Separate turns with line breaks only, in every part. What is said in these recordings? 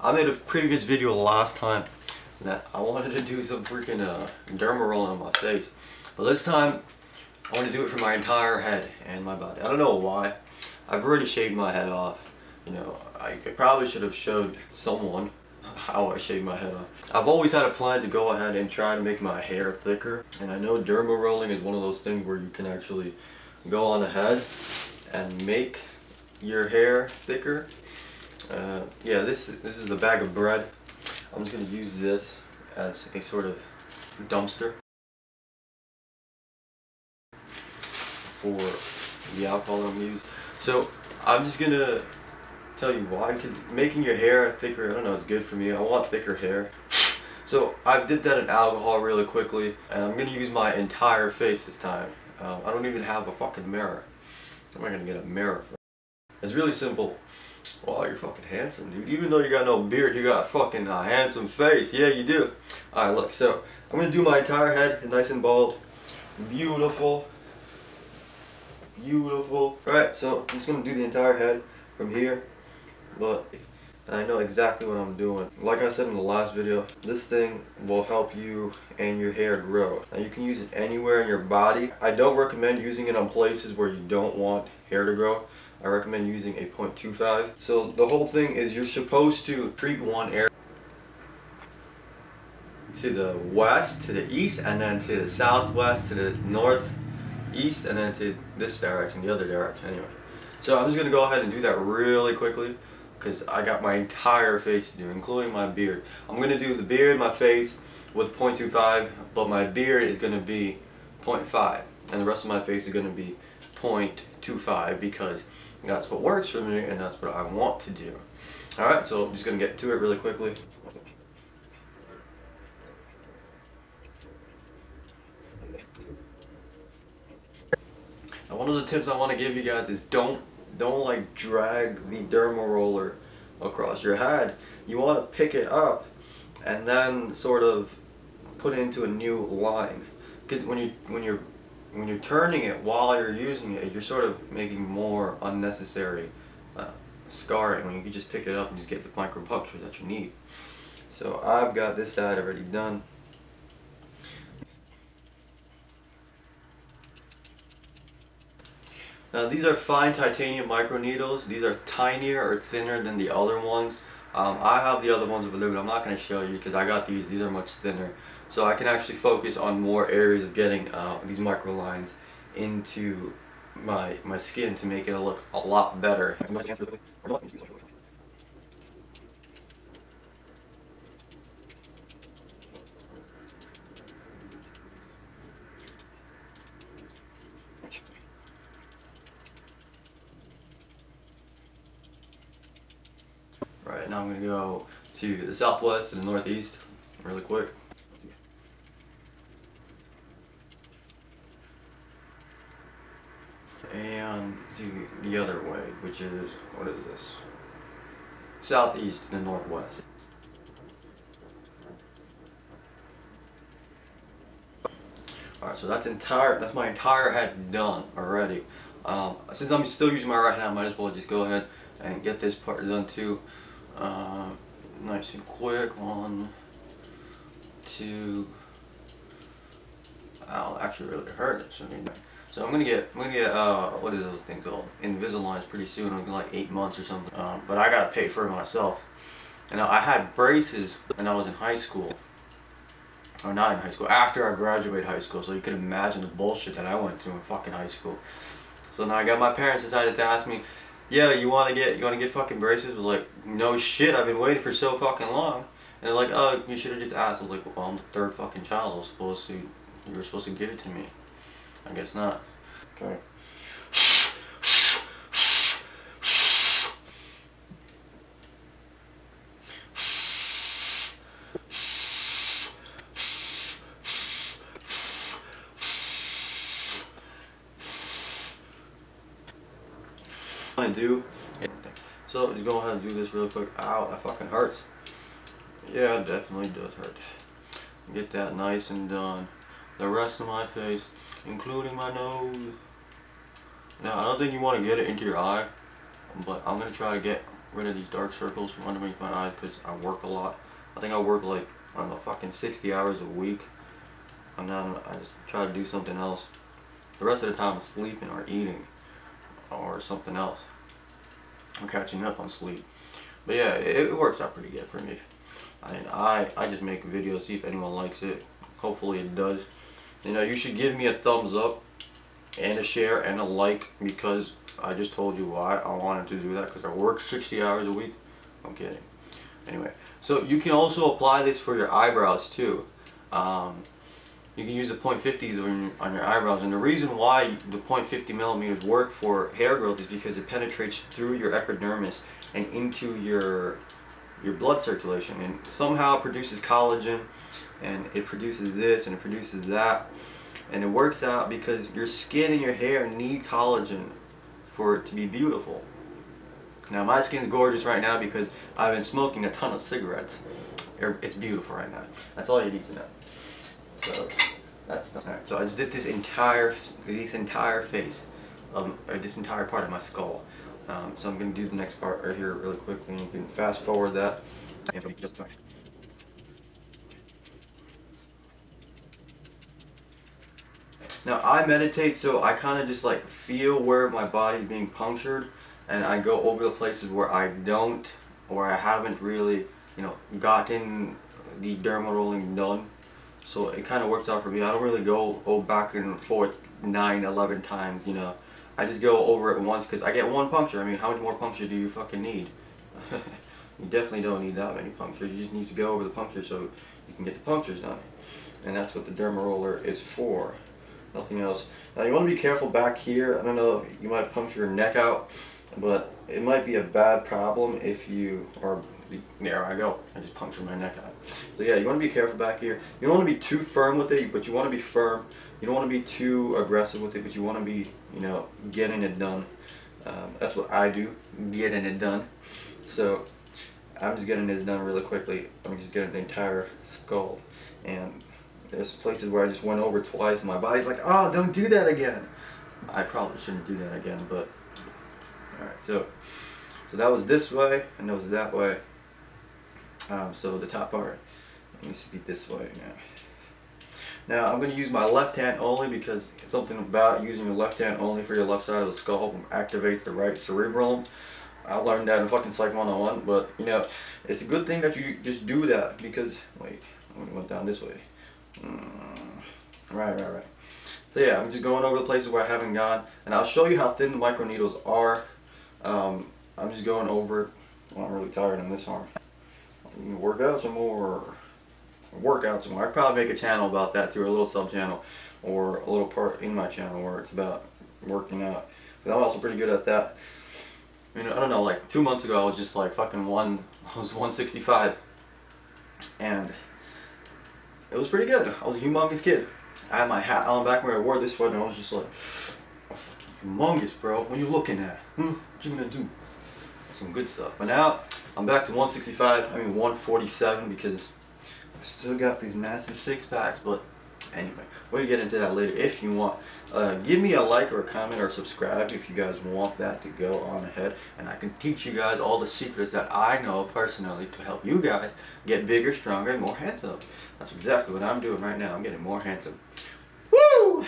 I made a previous video last time that I wanted to do some freaking derma rolling on my face, but this time I want to do it for my entire head and my body. I don't know why. I've already shaved my head off. You know, I probably should have showed someone how I shaved my head off. I've always had a plan to go ahead and try to make my hair thicker, and I know derma rolling is one of those things where you can actually go on ahead and make your hair thicker. Yeah, this is a bag of bread. I'm just going to use this as a sort of dumpster for the alcohol I'm using. So I'm just going to tell you why, because making your hair thicker, I don't know, it's good for me. I want thicker hair. So I've dipped that in alcohol really quickly, and I'm going to use my entire face this time. I don't even have a fucking mirror. Am I going to get a mirror for? It's really simple. Wow, you're fucking handsome, dude. Even though you got no beard, you got a fucking handsome face. Yeah, you do. Alright, look, so I'm going to do my entire head nice and bald. Beautiful. Beautiful. Alright, so I'm just going to do the entire head from here. But I know exactly what I'm doing. Like I said in the last video, this thing will help you and your hair grow. Now you can use it anywhere in your body. I don't recommend using it on places where you don't want hair to grow. I recommend using a 0.25. So the whole thing is you're supposed to treat one area to the west, to the east, and then to the southwest, to the northeast, and then to this direction, the other direction anyway. So I'm just going to go ahead and do that really quickly, because I got my entire face to do, including my beard. I'm going to do the beard, my face with 0.25, but my beard is going to be 0.5, and the rest of my face is going to be 0.25, because that's what works for me and that's what I want to do. Alright, so I'm just going to get to it really quickly. Now, one of the tips I want to give you guys is don't like drag the derma roller across your head. You want to pick it up and then sort of put it into a new line, because when you're turning it while you're using it, you're sort of making more unnecessary scarring when you can just pick it up and just get the micropuncture that you need. So I've got this side already done. Now these are fine titanium micro needles. These are tinier or thinner than the other ones. I have the other ones over there, but I'm not going to show you because I got these. These are much thinner. So I can actually focus on more areas of getting these micro lines into my skin to make it look a lot better. Right, now I'm going to go to the southwest and the northeast really quick. And to the other way, which is, what is this? Southeast and the northwest. Alright, so that's my entire head done already. Since I'm still using my right hand, I might as well just go ahead and get this part done too. Nice and quick. 1, 2. Ow, actually really hurt. So I'm gonna get what is those things called? Invisaligns pretty soon. In like 8 months or something. But I gotta pay for it myself. And I had braces when I was in high school. Or not in high school, after I graduated high school. So you can imagine the bullshit that I went through in fucking high school. So now I got my parents decided to ask me, yeah, you wanna get fucking braces? I was like, no shit, I've been waiting for so fucking long. And they're like, oh, you should have just asked. I was like, well, I'm the third fucking child. You were supposed to give it to me. I guess not. Okay. So just go ahead and do this real quick. Ow, that fucking hurts. Yeah, it definitely does hurt. Get that nice and done. The rest of my face, including my nose. Now I don't think you want to get it into your eye, but I'm gonna try to get rid of these dark circles from underneath my eyes because I work a lot. I think I work like, I don't know, fucking 60 hours a week. I just try to do something else. The rest of the time I'm sleeping or eating or something else. I'm catching up on sleep. But yeah, it works out pretty good for me. I just make videos, see if anyone likes it. Hopefully it does. You know, you should give me a thumbs up and a share and a like, because I just told you why I wanted to do that, because I work 60 hours a week. I'm kidding. Anyway, so you can also apply this for your eyebrows too. You can use the .50s on your eyebrows, and the reason why the .50 millimeters work for hair growth is because it penetrates through your epidermis and into your blood circulation, and somehow it produces collagen, and it produces this and it produces that, and it works out because your skin and your hair need collagen for it to be beautiful. Now my skin's gorgeous right now because I've been smoking a ton of cigarettes. It's beautiful right now. That's all you need to know. So that's not right. So I just did this entire face, or this entire part of my skull. So I'm going to do the next part right here really quickly, and you can fast forward that. Now I meditate, so I kind of just like feel where my body's being punctured, and I go over the places where I haven't really, you know, gotten the derma rolling done. So it kind of works out for me. I don't really go back and forth 9-11 times, you know. I just go over it once because I get one puncture. I mean, how many more punctures do you fucking need? You definitely don't need that many punctures. You just need to go over the puncture so you can get the punctures done. And that's what the derma roller is for. Nothing else. Now you want to be careful back here. I don't know, you might puncture your neck out, but it might be a bad problem if you are. There I go. I just punctured my neck out. So yeah, you want to be careful back here. You don't want to be too firm with it, but you want to be firm. You don't want to be too aggressive with it, but you want to be, you know, getting it done. That's what I do, getting it done. So I'm just getting this done really quickly. I'm just getting the entire skull, and there's places where I just went over twice, and my body's like, oh, don't do that again. I probably shouldn't do that again, but alright. So that was this way, and that was that way. So the top part needs to be this way now. Now I'm going to use my left hand only, because something about using your left hand only for your left side of the skull activates the right cerebellum. I learned that in fucking Psych 101, but you know, it's a good thing that you just do that, because, wait, I went down this way. Right. So yeah, I'm just going over the places where I haven't gone, and I'll show you how thin the micro needles are. I'm just going over it. Well, I'm really tired on this arm. Work out some more. I'd probably make a channel about that too, or a little sub channel, or a little part in my channel where it's about working out. But I'm also pretty good at that. I mean, I don't know, like 2 months ago I was just like fucking I was 165, and it was pretty good. I was a humongous kid. I had my hat on back when I wore this one, and I was just like, oh, fucking humongous, bro. What are you looking at? What you gonna do? Some good stuff. But now I'm back to 165. I mean 147, because I still got these massive six packs. But anyway, we'll get into that later if you want. Give me a like or a comment or subscribe if you guys want that to go on ahead, and I can teach you guys all the secrets that I know personally to help you guys get bigger, stronger, and more handsome. That's exactly what I'm doing right now. I'm getting more handsome. Woo!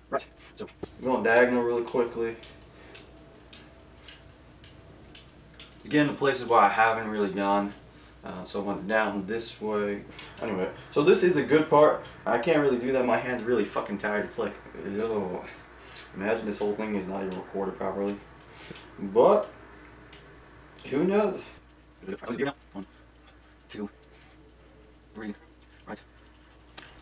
Right. So I'm going diagonal really quickly. Again, the places where I haven't really gone. So I went down this way. Anyway, so this is a good part. I can't really do that. My hand's really fucking tired. It's like, ugh. Imagine this whole thing is not even recorded properly. But, who knows? 1, 2, 3, right.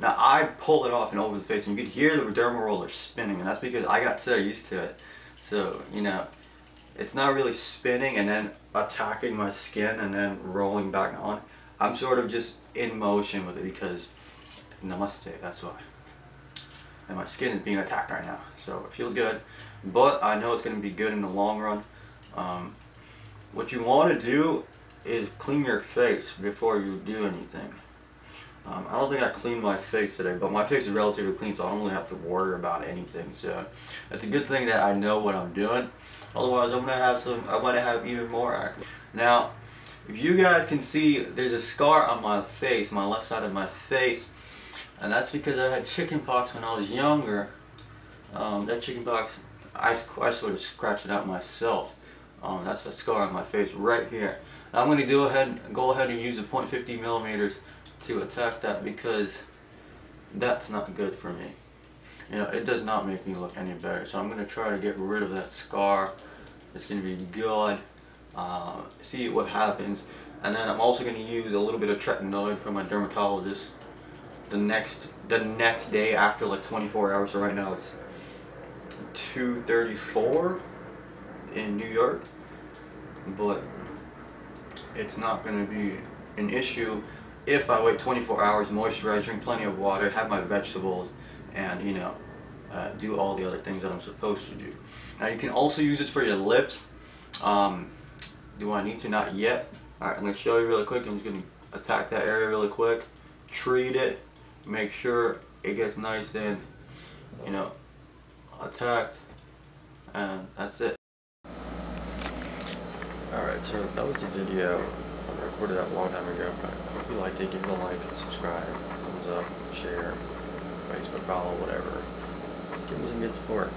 Now I pull it off and over the face, and you could hear the derma roller spinning, and that's because I got so used to it. So, you know, it's not really spinning and then attacking my skin and then rolling back on. I'm sort of just in motion with it because, namaste, that's why. And my skin is being attacked right now, so it feels good. But I know it's going to be good in the long run. What you want to do is clean your face before you do anything. I don't think I cleaned my face today, but my face is relatively clean, so I don't really have to worry about anything. So it's a good thing that I know what I'm doing. Otherwise, I might have even more acne. Now, if you guys can see, there's a scar on my face, my left side of my face, and that's because I had chickenpox when I was younger. That chickenpox, I sort of scratched it out myself. That's a scar on my face right here. Now I'm going to go ahead and use the .50 millimeters to attack that, because that's not good for me. You know, it does not make me look any better. So I'm going to try to get rid of that scar. It's going to be good. See what happens. And then I'm also going to use a little bit of tretinoid from my dermatologist the next day after like 24 hours. So right now it's 2:34 in New York, but it's not going to be an issue if I wait 24 hours, moisturize, drink plenty of water, have my vegetables, and you know, do all the other things that I'm supposed to do. Now you can also use this for your lips. Do I need to? Not yet. Alright, I'm going to show you really quick. I'm just going to attack that area really quick, treat it, make sure it gets nice and, you know, attacked, and that's it. Alright, so that was the video. I recorded that a long time ago, but I hope you liked it. Give it a like, subscribe, thumbs up, share, Facebook follow, whatever. Just give me some good support.